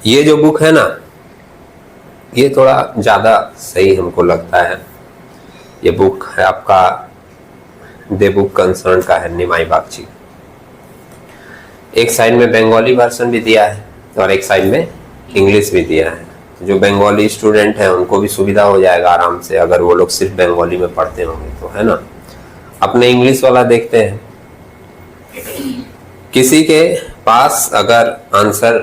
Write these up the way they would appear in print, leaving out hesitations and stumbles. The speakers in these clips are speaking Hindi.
ये जो बुक है ना, ये थोड़ा ज़्यादा सही हमको लगता है। ये बुक है आपका दे बुक कंसर्न का है, निमाई बागची। एक साइड में बंगाली वर्जन भी दिया है और एक साइड में इंग्लिश भी दिया है। जो बंगाली स्टूडेंट हैं उनको भी सुविधा हो जाएगा आराम से, अगर वो लोग सिर्फ बंगाली में पढ़ते होंगे तो, है ना। अपने इंग्लिश वाला देखते हैं। किसी के पास अगर आंसर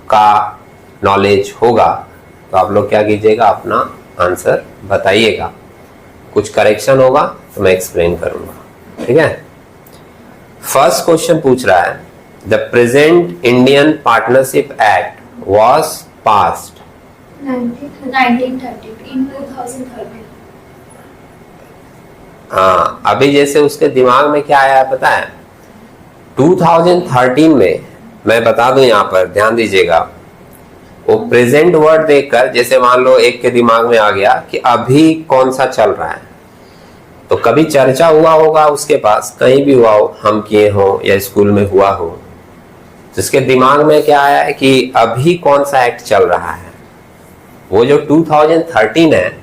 का नॉलेज होगा तो आप लोग क्या कीजिएगा, अपना आंसर बताइएगा। कुछ करेक्शन होगा तो मैं एक्सप्लेन करूंगा, ठीक है। फर्स्ट क्वेश्चन पूछ रहा है, the present Indian partnership act was passed 1930 in 2013। हाँ, अभी जैसे उसके दिमाग में क्या आया है पता है, 2013 में, मैं बता दूं यहाँ पर ध्यान दीजिएगा, वो प्रेजेंट वर्ड देखकर, जैसे मान लो एक के दिमाग में आ गया कि अभी कौन सा चल रहा है, तो कभी चर्चा हुआ होगा उसके पास, कहीं भी हुआ हो, हम किए हो या स्कूल में हुआ हो, तो इसके दिमाग में क्या आया है कि अभी कौन सा एक्ट चल रहा है। वो जो 2013 है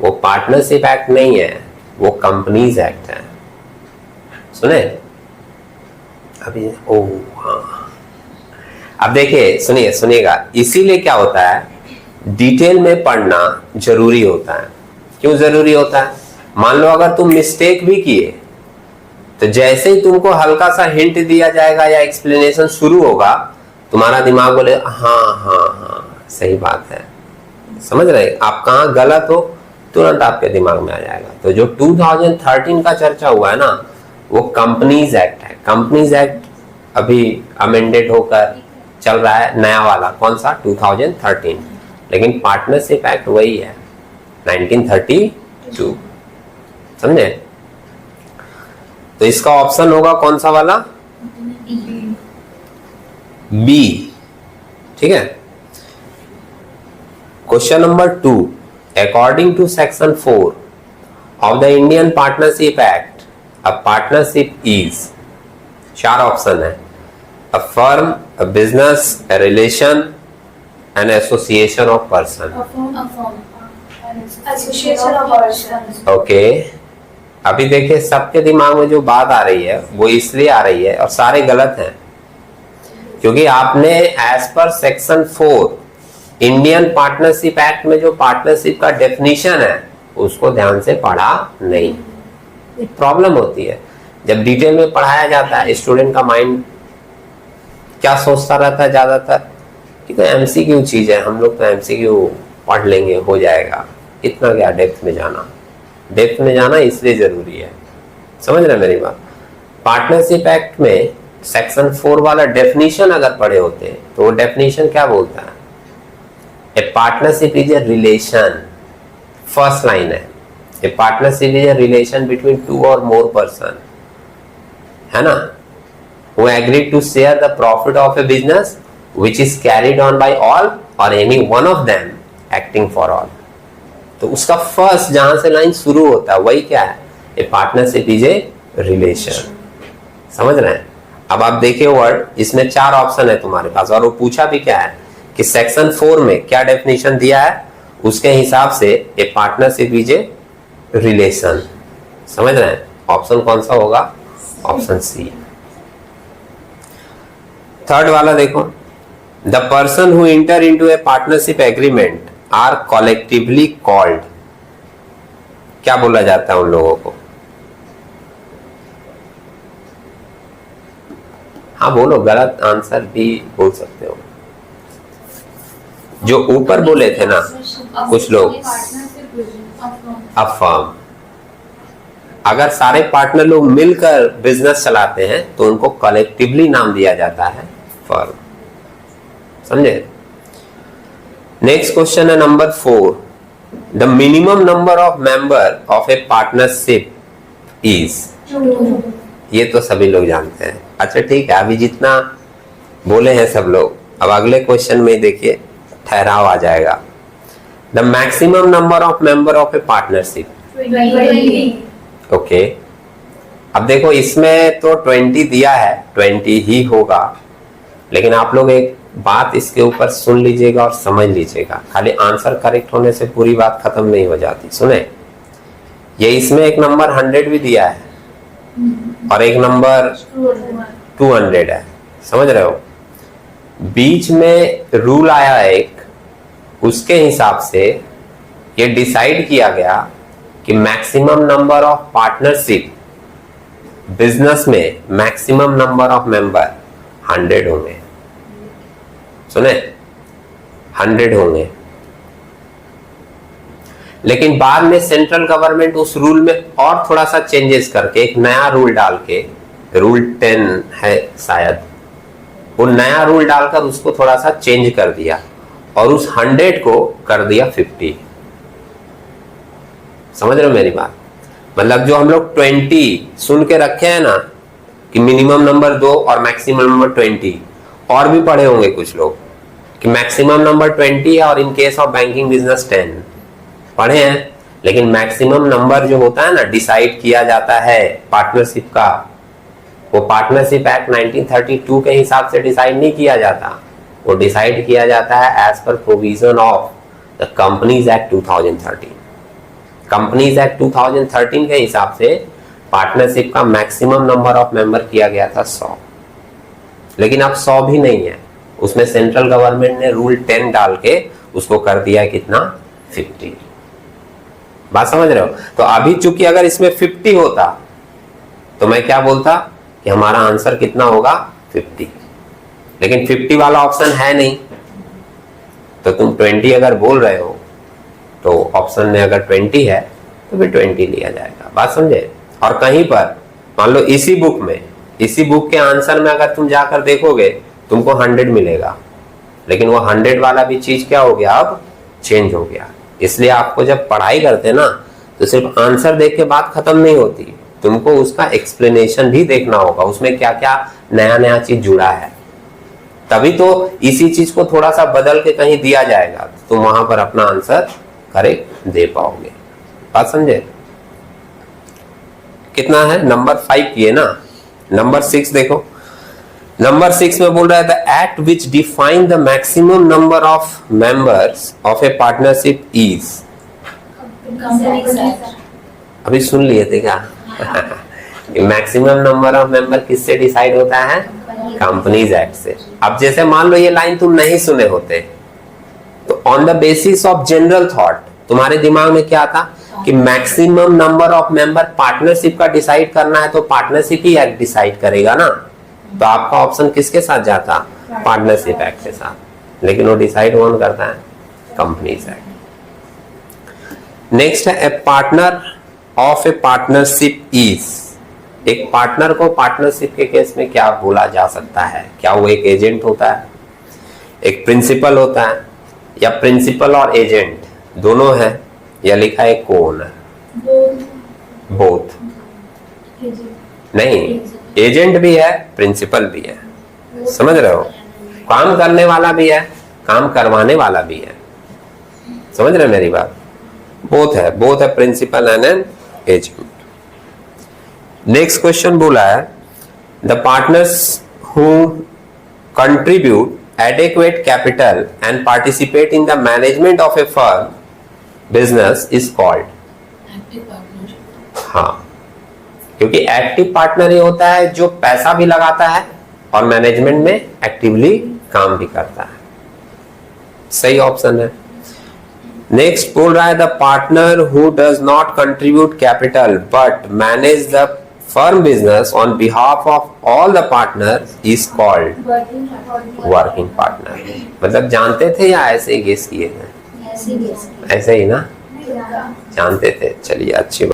वो पार्टनरशिप एक्ट नहीं है, वो कंपनीज एक्ट है। सुने अभी, ओ हाँ, अब देखिए, सुनिएगा, इसीलिए क्या होता है, डिटेल में पढ़ना जरूरी होता है। क्यों जरूरी होता है? मान लो अगर तुम मिस्टेक भी किए तो जैसे ही तुमको हल्का सा हिंट दिया जाएगा या एक्सप्लेनेशन शुरू होगा, तुम्हारा दिमाग बोले हाँ हाँ हाँ सही बात है, समझ रहे आप कहाँ गलत हो, तुरंत आपके दिमाग में आ जाएगा। तो जो 2013 का चर्चा हुआ है ना, वो कंपनीज एक्ट है। कंपनीज एक्ट अभी अमेंडेड होकर चल रहा है, नया वाला कौन सा, 2013, लेकिन पार्टनरशिप एक्ट वही है 1932। समझे? तो इसका ऑप्शन होगा कौन सा वाला, बी, ठीक है। Question number 2, according to section 4 of the Indian partnership act, a partnership is, 4 option है, a firm, a business, a relation, an association of person. Okay, अभी देखिए सबके दिमाग में जो बात आ रही है वो इसलिए आ रही है, और सारे गलत हैं, क्योंकि आपने as per section 4 Indian partnership act में जो पार्टनरशिप का डेफिनेशन है उसको ध्यान से पढ़ा नहीं। प्रॉब्लम होती है जब डिटेल में पढ़ाया जाता है, स्टूडेंट का माइंड क्या सोचता रहता है ज्यादातर कि तो एमसीक्यू चीज है, हम लोग तो एमसीक्यू पढ़ लेंगे, हो जाएगा, इतना क्या डेप्थ में जाना। डेप्थ में जाना इसलिए जरूरी है, समझ रहे मेरी बात। पार्टनरशिप एक्ट में सेक्शन 4 वाला डेफिनेशन अगर पढ़े होते तो वो डेफिनेशन क्या बोलता है, a partnership is a relation, first line है, a partnership is a relation between 2 और मोर पर्सन, है ना, who agreed to share the profit of a business which is carried on by all or any one of them acting for all। तो उसका फर्स्ट जहां से लाइन शुरू होता है वही क्या है, a partnership is a relation. समझ रहे हैं? अब आप देखिए वर्ड, इसमें 4 ऑप्शन है तुम्हारे पास, और वो पूछा भी क्या है कि सेक्शन 4 में क्या डेफिनेशन दिया है, उसके हिसाब से ए पार्टनरशिप इज ए रिलेशन। समझ रहे हैं? ऑप्शन कौन सा होगा, ऑप्शन सी। थर्ड वाला देखो, the person who enter into a partnership agreement are collectively called, क्या बोला जाता है उन लोगों को? हाँ बोलो, गलत आंसर भी बोल सकते हो। जो ऊपर बोले थे ना कुछ लोग, अफर्म। अगर सारे पार्टनर लोग मिलकर बिजनेस चलाते हैं तो उनको कलेक्टिवली नाम दिया जाता है फर्म। समझे? नेक्स्ट क्वेश्चन है number 4, the minimum number of member of a partnership is, ये तो सभी लोग जानते हैं। अच्छा ठीक है, अभी जितना बोले हैं सब लोग, अब अगले क्वेश्चन में देखिए ठहराव आ जाएगा। The maximum number of member of a partnership, 20। Okay, अब देखो इसमें तो 20 दिया है, 20 ही होगा, लेकिन आप लोग एक बात इसके ऊपर सुन लीजिएगा और समझ लीजिएगा, खाली आंसर करेक्ट होने से पूरी बात खत्म नहीं हो जाती। सुने, ये इसमें एक नंबर 100 भी दिया है और एक नंबर 200 है, समझ रहे हो। बीच में रूल आया एक, उसके हिसाब से ये डिसाइड किया गया कि maximum number of partnership business में, मैक्सिमम नंबर ऑफ मेंबर 100 होंगे। सुने, 100 होंगे। लेकिन बाद में सेंट्रल गवर्नमेंट उस रूल में और थोड़ा सा चेंजेस करके एक नया रूल डाल के, रूल 10 है शायद, वो नया रूल डालकर उसको थोड़ा सा चेंज कर दिया और उस 100 को कर दिया 50। समझ रहे हो मेरी बात? मतलब जो हम लोग 20 सुन के रखे हैं ना कि मिनिमम नंबर 2 और मैक्सिमम नंबर 20, और भी पढ़े होंगे कुछ लोग कि मैक्सिमम नंबर 20 है और in case of banking business 10 पढ़े हैं। लेकिन मैक्सिमम नंबर जो होता है ना, डिसाइड किया जाता है पार्टनरशिप का, वो पार्टनरशिप एक्ट 1932 के हिसाब से डिसाइड नहीं किया जाता, वो डिसाइड किया जाता है as per provision of the Companies Act 2013। Companies Act 2013 के हिसाब से पार्टनरशिप का मैक्सिमम नंबर ऑफ मेंबर किया गया था 100, लेकिन अब 100 भी नहीं है, उसमें सेंट्रल गवर्नमेंट ने रूल 10 डाल के उसको कर दिया कितना, 50। बात समझ रहे हो? तो अभी चूंकि अगर इसमें 50 होता तो मैं क्या बोलता कि हमारा आंसर कितना होगा, 50। लेकिन 50 वाला ऑप्शन है नहीं, तो तुम 20 अगर बोल रहे हो तो ऑप्शन में अगर 20 है तो फिर 20 लिया जाएगा। बात समझे? और कहीं पर मान लो इसी बुक में, इसी बुक के आंसर में अगर तुम जाकर देखोगे तुमको 100 मिलेगा, लेकिन वो 100 वाला भी चीज क्या हो गया, अब चेंज हो गया। इसलिए आपको जब पढ़ाई करते ना तो सिर्फ आंसर देख के बात खत्म नहीं होती, तुमको उसका एक्सप्लेनेशन भी देखना होगा, उसमें क्या क्या नया नया चीज जुड़ा है, तभी तो इसी चीज को थोड़ा सा बदल के कहीं दिया जाएगा तो तुम वहां पर अपना आंसर करेक्ट दे पाओगे। बात समझे? कितना है, नंबर 5 किए ना। नंबर 6 देखो, नंबर 6 में बोल रहा है the act which define the maximum number of members of a partnership is. अभी सुन लिए थे क्या? मैक्सिमम नंबर ऑफ मेंबर किससे डिसाइड होता है, कंपनीज एक्ट से। अब जैसे मान लो ये लाइन तुम नहीं सुने होते तो on the basis of general thought तुम्हारे दिमाग में क्या था कि maximum number of member partnership का डिसाइड करना है तो पार्टनरशिप ही एक्ट डिसाइड करेगा ना, तो आपका ऑप्शन किसके साथ जाता, पार्टनरशिप एक्ट के साथ। लेकिन वो डिसाइड कौन करता है, कंपनीज एक्ट। नेक्स्ट है a partner of a partnership is. एक पार्टनर को पार्टनरशिप के केस में क्या बोला जा सकता है, क्या वो एक एजेंट होता है, एक प्रिंसिपल होता है, या प्रिंसिपल और एजेंट दोनों है, या लिखा है को ओनर, बोथ नहीं, एजेंट भी है प्रिंसिपल भी है, समझ रहे हो, काम करने वाला भी है काम करवाने वाला भी है, समझ रहे मेरी बात, बोथ है principal and an agent. Next question बोला है the partners who contribute adequate capital and participate in the management of a firm business is called active partner. हाँ, क्योंकि एक्टिव पार्टनर ये होता है जो पैसा भी लगाता है और मैनेजमेंट में एक्टिवली काम भी करता है। सही ऑप्शन है। नेक्स्ट बोल रहा है the partner who does not contribute capital but manage the firm business on behalf of all the partners is called working partner। मतलब जानते थे या ऐसे ही गेस किए थे? ऐसे ही ना, जानते थे। चलिए अच्छी बात।